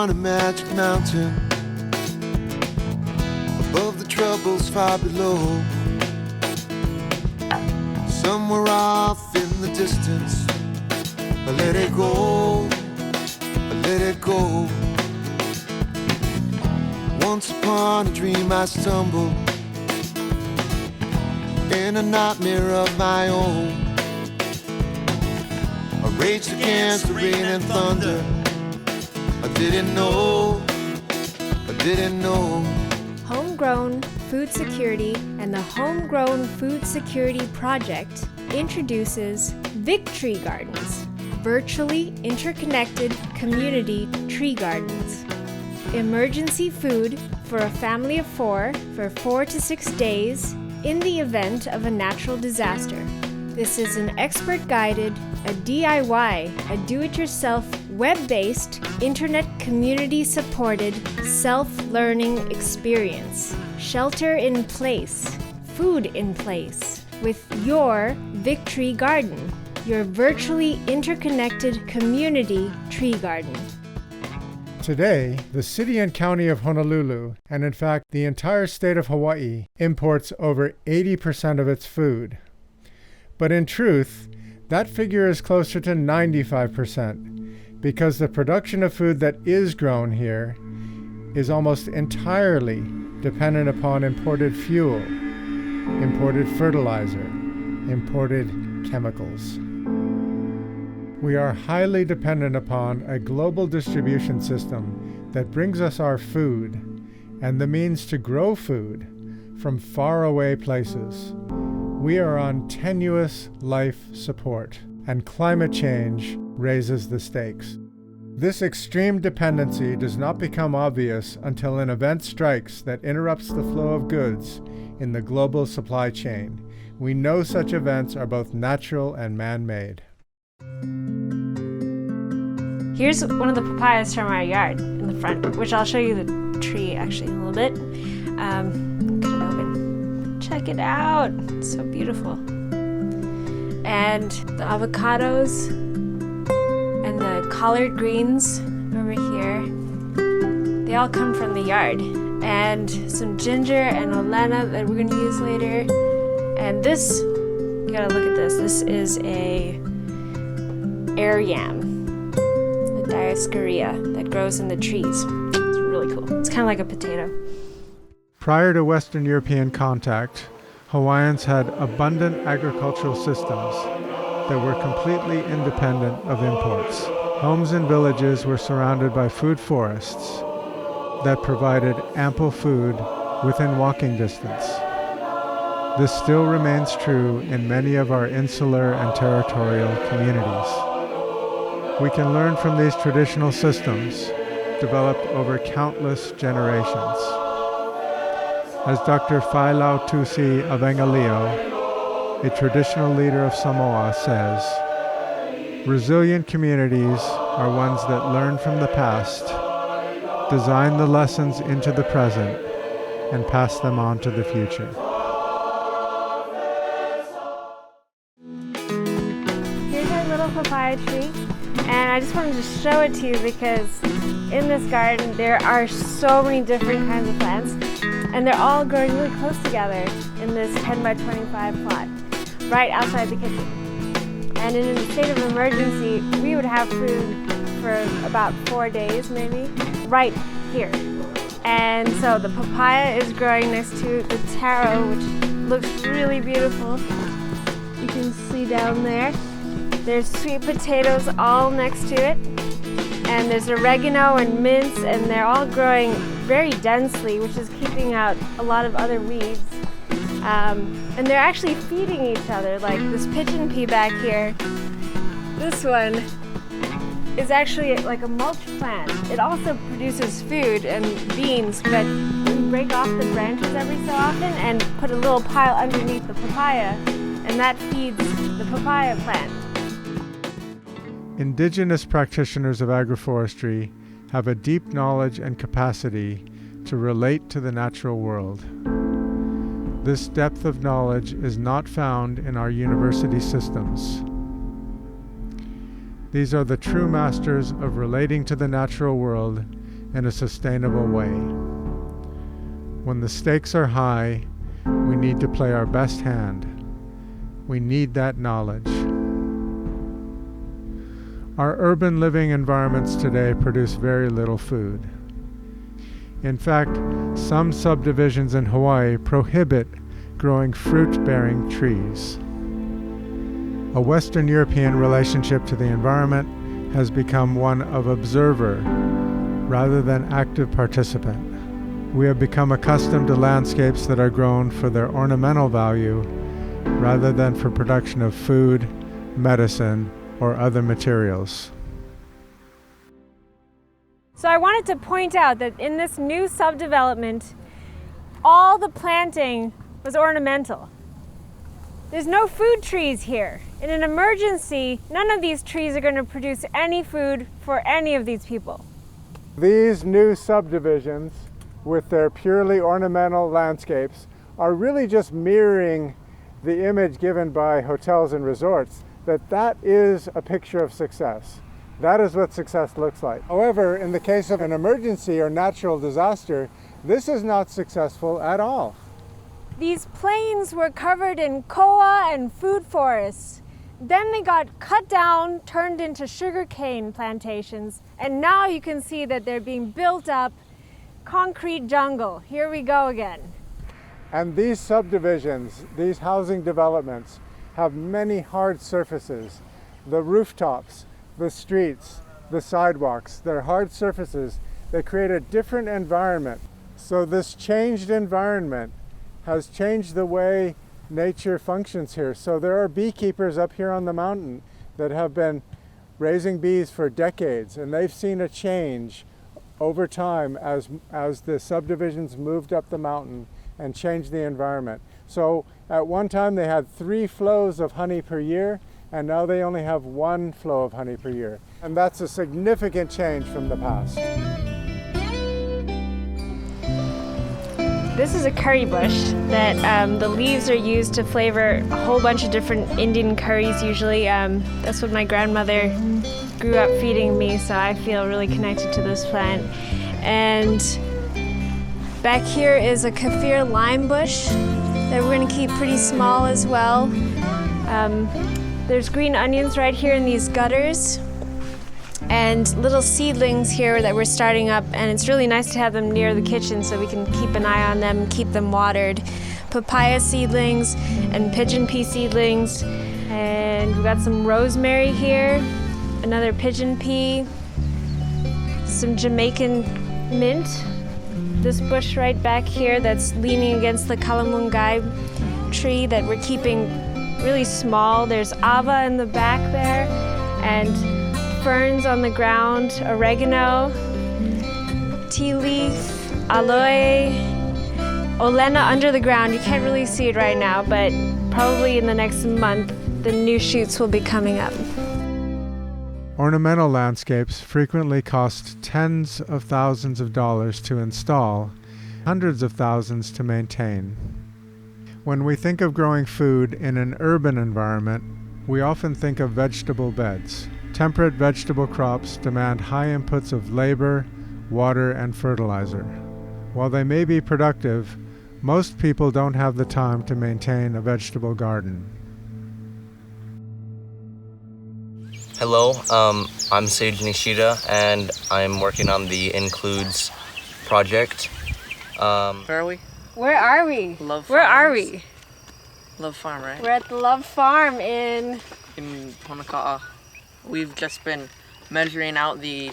upon a magic mountain, above the troubles far below. Somewhere off in the distance, I let it go, I let it go. Once upon a dream I stumbled in a nightmare of my own. I raged against the rain and thunder. I didn't know, I didn't know. HomeGrown Food Security and the HomeGrown Food Security Project introduces VICTREE Gardens, virtually interconnected community tree gardens. Emergency food for a family of 4 for 4 to 6 days in the event of a natural disaster. This is an expert-guided, a DIY, a do-it-yourself, web-based, internet community-supported, self-learning experience. Shelter in place, food in place, with your VICTREE Garden, your virtually interconnected community tree garden. Today, the city and county of Honolulu, and in fact the entire state of Hawaii, imports over 80% of its food. But in truth, that figure is closer to 95%, because the production of food that is grown here is almost entirely dependent upon imported fuel, imported fertilizer, imported chemicals. We are highly dependent upon a global distribution system that brings us our food and the means to grow food from faraway places. We are on tenuous life support, and climate change raises the stakes. This extreme dependency does not become obvious until an event strikes that interrupts the flow of goods in the global supply chain. We know such events are both natural and man-made. Here's one of the papayas from our yard in the front, which I'll show you the tree actually in a little bit. Cut it open. Check it out. It's so beautiful. And the avocados and the collard greens over here, they all come from the yard. And some ginger and olena that we're going to use later. And this, you gotta look at this. This is a air yam. Dioscorea that grows in the trees. It's really cool. It's kind of like a potato. Prior to Western European contact, Hawaiians had abundant agricultural systems that were completely independent of imports. Homes and villages were surrounded by food forests that provided ample food within walking distance. This still remains true in many of our insular and territorial communities. We can learn from these traditional systems, developed over countless generations. As Dr. Failau Tusi of Engaleo, a traditional leader of Samoa, says, resilient communities are ones that learn from the past, design the lessons into the present, and pass them on to the future. Here's our little papaya tree. And I just wanted to show it to you because in this garden there are so many different kinds of plants, and they're all growing really close together in this 10 by 25 plot right outside the kitchen. And in a state of emergency, we would have food for about 4 days maybe right here. And so the papaya is growing next to the taro, which looks really beautiful. You can see down there. There's sweet potatoes all next to it, and there's oregano and mint, and they're all growing very densely, which is keeping out a lot of other weeds. And they're actually feeding each other, like this pigeon pea back here. This one is actually like a mulch plant. It also produces food and beans, but we break off the branches every so often and put a little pile underneath the papaya, and that feeds the papaya plant. Indigenous practitioners of agroforestry have a deep knowledge and capacity to relate to the natural world. This depth of knowledge is not found in our university systems. These are the true masters of relating to the natural world in a sustainable way. When the stakes are high, we need to play our best hand. We need that knowledge. Our urban living environments today produce very little food. In fact, some subdivisions in Hawaii prohibit growing fruit-bearing trees. A Western European relationship to the environment has become one of observer rather than active participant. We have become accustomed to landscapes that are grown for their ornamental value rather than for production of food, medicine, or other materials. So I wanted to point out that in this new subdevelopment, all the planting was ornamental. There's no food trees here. In an emergency, none of these trees are going to produce any food for any of these people. These new subdivisions, with their purely ornamental landscapes, are really just mirroring the image given by hotels and resorts, that is a picture of success. That is what success looks like. However, in the case of an emergency or natural disaster, this is not successful at all. These plains were covered in koa and food forests. Then they got cut down, turned into sugarcane plantations, and now you can see that they're being built up concrete jungle. Here we go again. And these subdivisions, these housing developments, have many hard surfaces. The rooftops, the streets, the sidewalks, they're hard surfaces. They create a different environment. So this changed environment has changed the way nature functions here. So there are beekeepers up here on the mountain that have been raising bees for decades, and they've seen a change over time as the subdivisions moved up the mountain and changed the environment. So at one time they had 3 flows of honey per year, and now they only have 1 flow of honey per year. And that's a significant change from the past. This is a curry bush that the leaves are used to flavor a whole bunch of different Indian curries usually. That's what my grandmother grew up feeding me, so I feel really connected to this plant. And back here is a kaffir lime bush that we're going to keep pretty small as well. There's green onions right here in these gutters, and little seedlings here that we're starting up, and it's really nice to have them near the kitchen so we can keep an eye on them, keep them watered. Papaya seedlings and pigeon pea seedlings, and we've got some rosemary here, another pigeon pea, some Jamaican mint, this bush right back here that's leaning against the kalamungai tree that we're keeping really small. There's ava in the back there, and ferns on the ground, oregano, tea leaf, aloe, olena under the ground. You can't really see it right now, but probably in the next month, the new shoots will be coming up. Ornamental landscapes frequently cost tens of thousands of dollars to install, hundreds of thousands to maintain. When we think of growing food in an urban environment, we often think of vegetable beds. Temperate vegetable crops demand high inputs of labor, water, and fertilizer. While they may be productive, most people don't have the time to maintain a vegetable garden. Hello, I'm Sage Nishida, and I'm working on the Includes project. Where are we? Where are we? Love Where are Farms. we? Love Farm, right? We're at the Love Farm in Honeka'a. We've just been measuring out the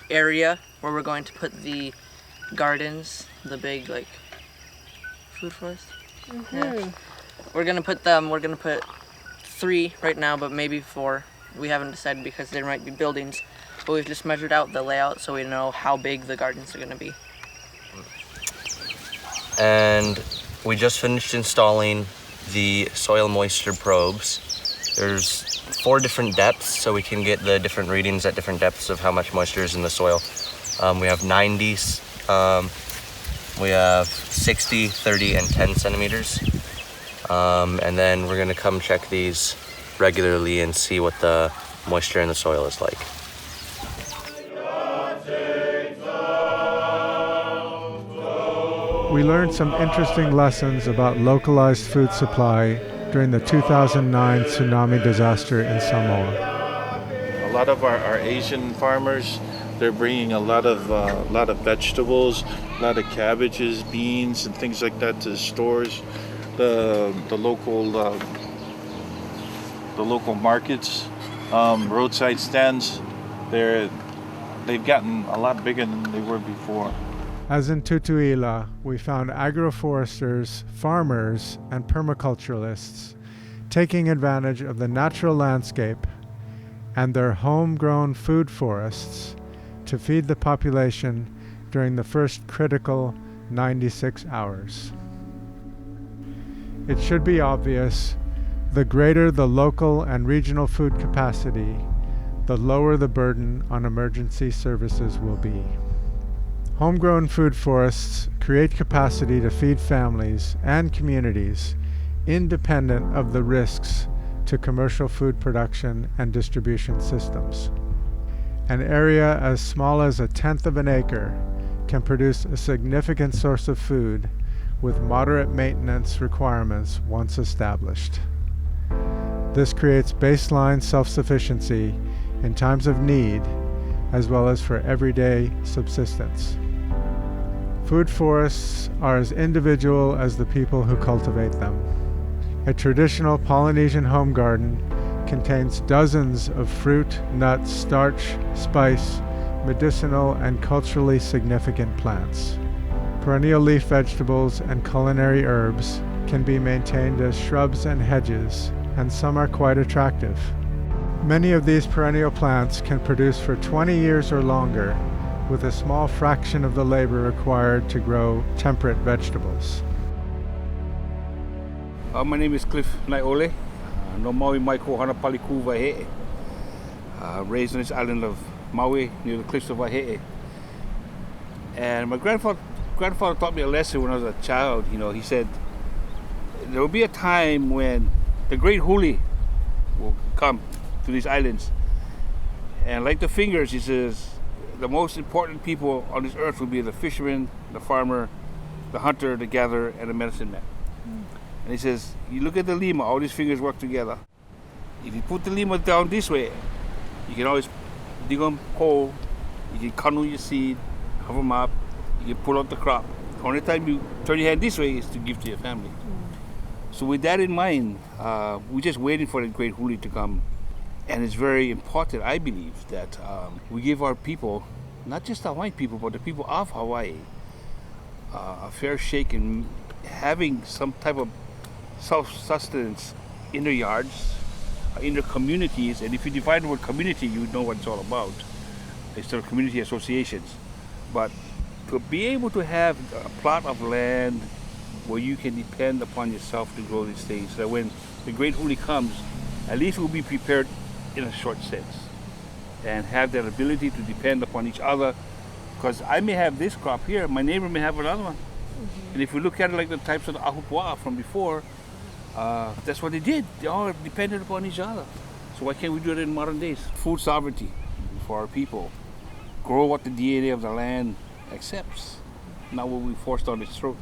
area where we're going to put the gardens, the big food forest. Yeah. We're gonna put 3 right now, but maybe 4. We haven't decided because there might be buildings, but we've just measured out the layout so we know how big the gardens are gonna be. And we just finished installing the soil moisture probes. There's 4 different depths, so we can get the different readings at different depths of how much moisture is in the soil. We have 90s, we have 60, 30, and 10 centimeters. And then we're gonna come check these regularly and see what the moisture in the soil is like. we learned some interesting lessons about localized food supply during the 2009 tsunami disaster in Samoa. A lot of our Asian farmers, they're bringing a lot of vegetables, a lot of cabbages, beans, and things like that to the stores. The local markets, roadside stands, they've gotten a lot bigger than they were before. As in Tutuila, we found agroforesters, farmers, and permaculturalists taking advantage of the natural landscape and their homegrown food forests to feed the population during the first critical 96 hours. It should be obvious, the greater the local and regional food capacity, the lower the burden on emergency services will be. Homegrown food forests create capacity to feed families and communities independent of the risks to commercial food production and distribution systems. An area as small as 1/10 of an acre can produce a significant source of food with moderate maintenance requirements once established. This creates baseline self-sufficiency in times of need, as well as for everyday subsistence. Food forests are as individual as the people who cultivate them. A traditional Polynesian home garden contains dozens of fruit, nuts, starch, spice, medicinal, and culturally significant plants. Perennial leaf vegetables and culinary herbs can be maintained as shrubs and hedges, and some are quite attractive. Many of these perennial plants can produce for 20 years or longer, with a small fraction of the labor required to grow temperate vegetables. My name is Cliff Naiole. No Maui mai ko hana paliku Waihe'e. Raised on this island of Maui near the cliffs of Waihe'e. And my grandfather taught me a lesson when I was a child. You know, he said there will be a time when the great huli will come to these islands. And like the fingers, he says, the most important people on this earth will be the fisherman, the farmer, the hunter, the gatherer, and the medicine man. And he says, you look at the lima, all these fingers work together. If you put the lima down this way, you can always dig them hole, you can kanu your seed, cover them up, you can pull out the crop. The only time you turn your hand this way is to give to your family. So with that in mind, we're just waiting for the great huli to come. And it's very important, I believe, that we give our people, not just the Hawaiian people, but the people of Hawaii, a fair shake in having some type of self-sustenance in their yards, in their communities. And if you define the word community, you know what it's all about. Instead of community associations. But to be able to have a plot of land where you can depend upon yourself to grow these things, so that when the great huli comes, at least we'll be prepared in a short sense and have that ability to depend upon each other, because I may have this crop here, my neighbor may have another one. And if we look at it like the types of the ahupua'a from before, that's what they did. They all depended upon each other. So why can't we do it in modern days? Food sovereignty for our people. Grow what the DNA of the land accepts, not what we forced down its throat.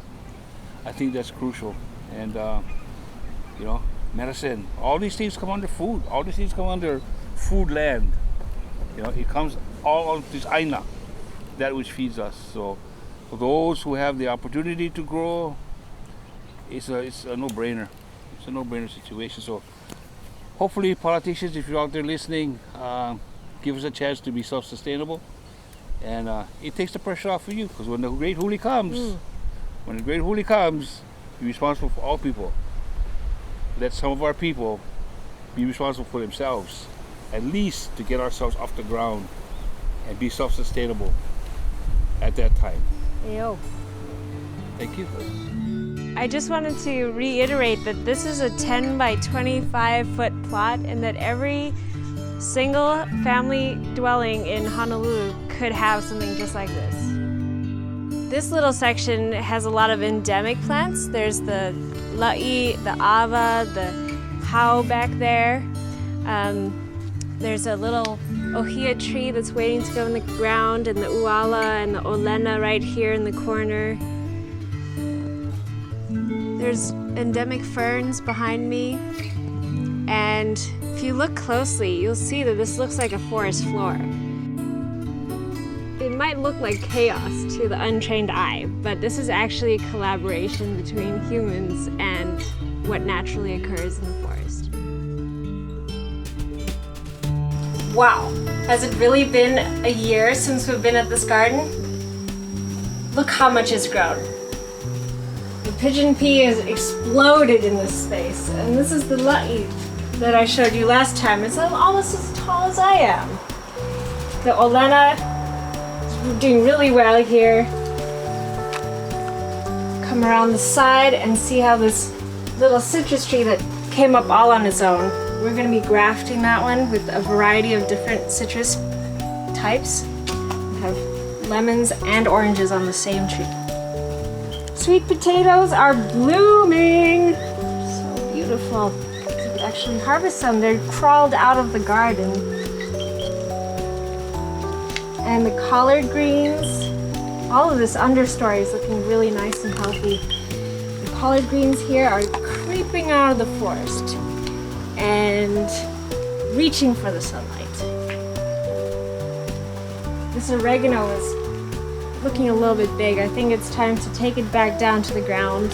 I think that's crucial. And medicine, all these things come under food. All these things come under food land. It comes all on this aina, that which feeds us. So for those who have the opportunity to grow, it's a no-brainer. It's a no-brainer situation. So hopefully politicians, if you're out there listening, give us a chance to be self-sustainable. And it takes the pressure off of you, because when the great huli comes, you're responsible for all people. Let some of our people be responsible for themselves, at least to get ourselves off the ground and be self-sustainable at that time. Ayo. Thank you. I just wanted to reiterate that this is a 10 by 25 foot plot, and that every single family dwelling in Honolulu could have something just like this. This little section has a lot of endemic plants. There's the la'i, the ava, the hau back there. There's a little ohia tree that's waiting to go in the ground, and the uala and the olena right here in the corner. There's endemic ferns behind me, and if you look closely, you'll see that this looks like a forest floor. It might look like chaos to the untrained eye, but this is actually a collaboration between humans and what naturally occurs in the forest. Wow, has it really been a year since we've been at this garden? Look how much it's grown. The pigeon pea has exploded in this space, and this is the la'i that I showed you last time. It's almost as tall as I am. The olena is doing really well here. Come around the side and see how this little citrus tree that came up all on its own. We're going to be grafting that one with a variety of different citrus types. We have lemons and oranges on the same tree. Sweet potatoes are blooming. So beautiful. You can actually harvest them. They're crawled out of the garden. And the collard greens, all of this understory is looking really nice and healthy. The collard greens here are creeping out of the forest and reaching for the sunlight. This oregano is looking a little bit big. I think it's time to take it back down to the ground.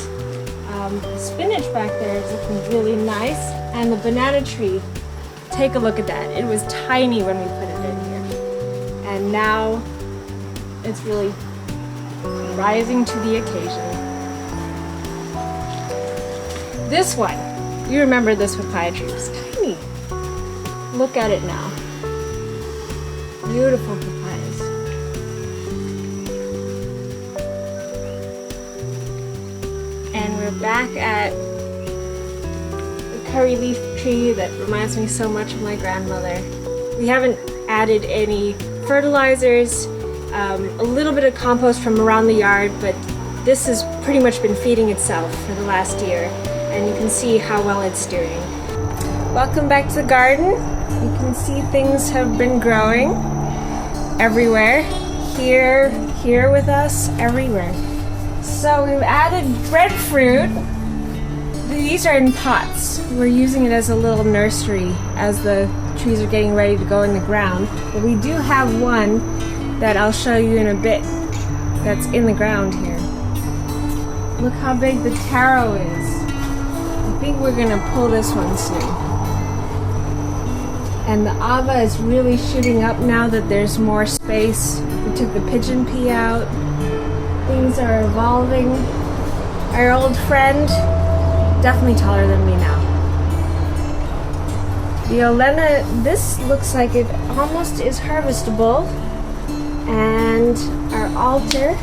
The spinach back there is looking really nice. And the banana tree, take a look at that. It was tiny when we put it in here. And now it's really rising to the occasion. This one, you remember this papaya tree, it was tiny. Look at it now. Beautiful papayas. And we're back at the curry leaf tree that reminds me so much of my grandmother. We haven't added any fertilizers, a little bit of compost from around the yard, but this has pretty much been feeding itself for the last year, and you can see how well it's doing. Welcome back to the garden. You can see things have been growing everywhere. Here with us, everywhere. So we've added breadfruit. These are in pots. We're using it as a little nursery as the trees are getting ready to go in the ground. But we do have one that I'll show you in a bit that's in the ground here. Look how big the taro is. I think we're gonna pull this one soon. And the ava is really shooting up now that there's more space. We took the pigeon pea out. Things are evolving. Our old friend, definitely taller than me now. The olena, this looks like it almost is harvestable. And our altar,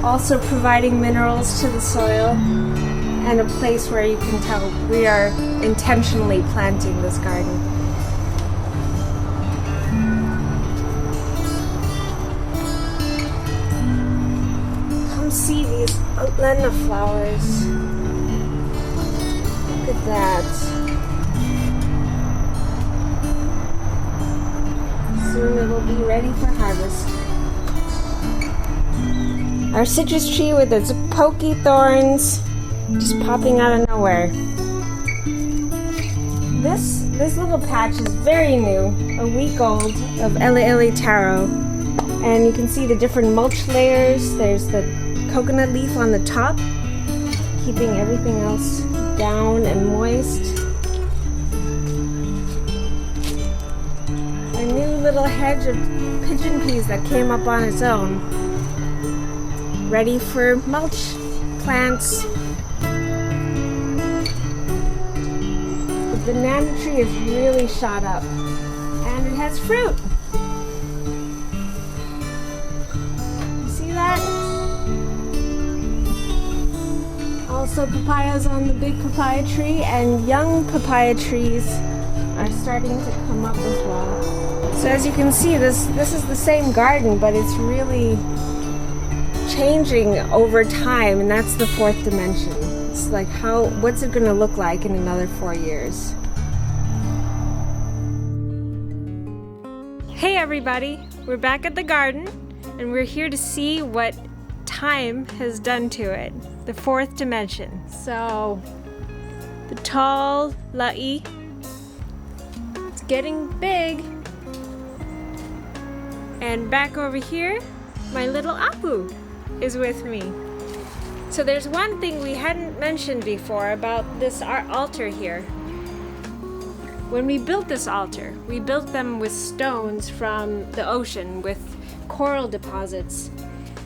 also providing minerals to the soil and a place where you can tell we are intentionally planting this garden. Come see these olena flowers. Look at that. Soon it will be ready for harvest. Our citrus tree with its pokey thorns just popping out of nowhere. This little patch is very new, a week old, of ele taro. And you can see the different mulch layers. There's the coconut leaf on the top, keeping everything else down and moist. A new little hedge of pigeon peas that came up on its own, ready for mulch plants. The banana tree is really shot up, and it has fruit. You see that? Also papayas on the big papaya tree, and young papaya trees are starting to come up as well. So as you can see, this is the same garden, but it's really changing over time, and that's the fourth dimension. It's like what's it going to look like in another 4 years? Hey everybody, we're back at the garden, and we're here to see what time has done to it, the fourth dimension. So the tall la'i, it's getting big. And back over here, my little Apu is with me. So there's one thing we hadn't mentioned before about this altar here. When we built this altar, we built them with stones from the ocean with coral deposits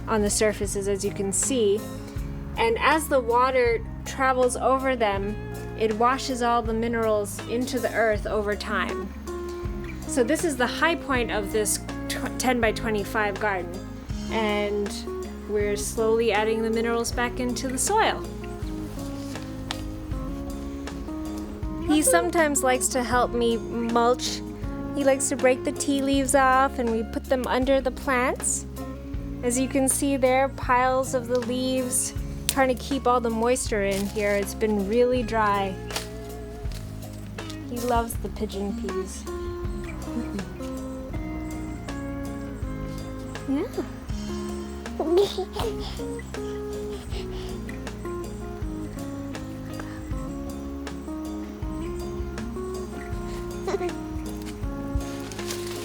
on the surfaces, as you can see. And as the water travels over them, it washes all the minerals into the earth over time. So this is the high point of this 10 by 25 garden. And we're slowly adding the minerals back into the soil. He sometimes likes to help me mulch. He likes to break the tea leaves off and we put them under the plants. As you can see there, piles of the leaves, trying to keep all the moisture in here. It's been really dry. He loves the pigeon peas. Yeah.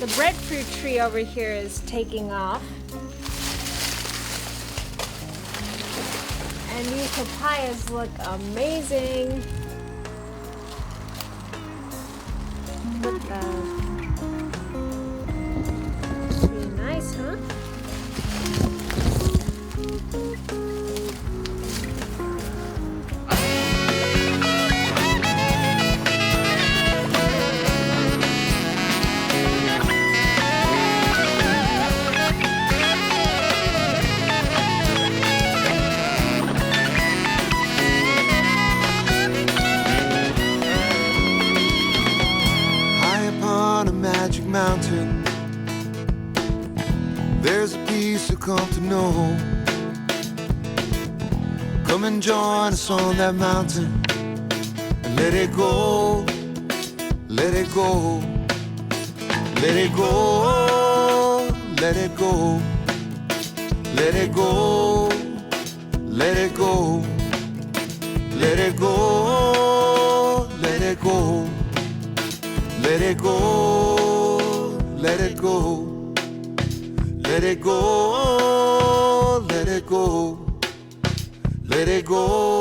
The breadfruit tree over here is taking off. And these papayas look amazing. Look pretty nice, huh? Mountain, there's a peace to come to know. Come and join us on that mountain and let it go, let it go, let it go, let it go, let it go, let it go, let it go, let it go, let it go. Let it go, let it go, let it go, let it go.